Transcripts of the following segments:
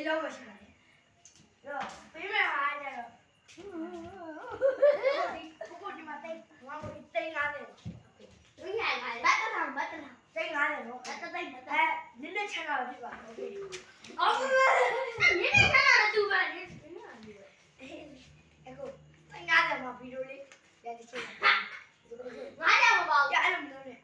တော့မရှိပါနဲ့တော့ပေးမယ်ဟာကြတော့ကိုဒီမှာတိတ်ငါ့ကိုတိတ်90ဘယ်ညာလဲဘတ်တနာတိတ်90နော်ဘတ်တိတ်နည်းနည်းချမ်းသာဖြစ်ပါโอเคအော်နည်းနည်းချမ်းသာတော့သူပဲနည်းအခုတိတ်90မှာဗီဒီယိုလေးရတဲ့ချိန်ငါကြောက်မပေါ့ ရအဲ့လိုမလုပ်နဲ့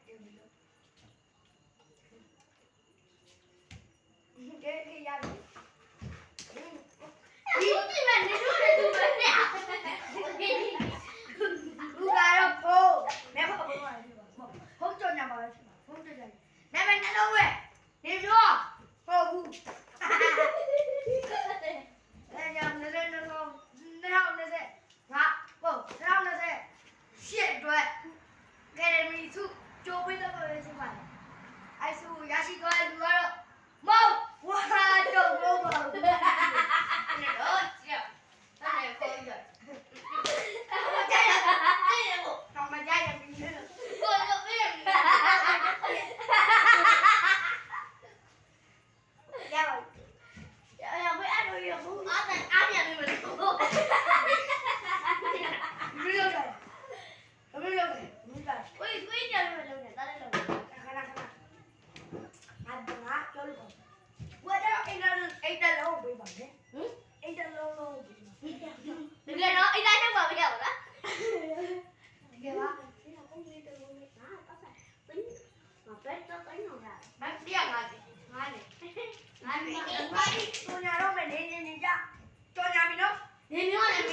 ကဲရပြီဒီဒီမဲ့နေလို့လည်းသူပဲနဲ့လူကတော့ဖိုးမဲဖို့ဘုံပါလေဖုန်းကြော်ညာပါလေဖုန်းကြော်ညာနာမည်နှလုံးဝဲဒီပြောဟုတ်ဘူးအဲကြောင့်လည်းနှလုံး2020ငါဟုတ်2020ရှစ်အတွက်ကယ်ဒမီစုကြိုးပေးတော့ပဲရှိပါတယ်အဲစုရရှိသွားတဲ့လူကတော့မောင်ဝါတော့မောပါဘူးတော့ကြောက်အဲ့ခေါ်ရတော့မကြိုက်ရဘူးကိုလိုပေးရရပါရမအဲ့လိုရဘူးအားပြန်နေမလို့ဘယ်လိုလဲမိသားကိုကြတယ်မလို့နေတာလည်းလို့ခဏငါပြောလို့ဝါတော့အိတ်တလုံးပေးပါမယ်အိတ်တလုံးလုံးပေးပါတကယ်တော့အိမ်သားချက်ပါမရဘူးလားတကယ်ပါငါဘက်တော့တိုင်းတော့ရမပြရပါဘူးငါနေငါနေဘာဒီကိုညာတော့မယ်နေကြကြော်ညာပြီနော်နေမျိုးနဲ့မ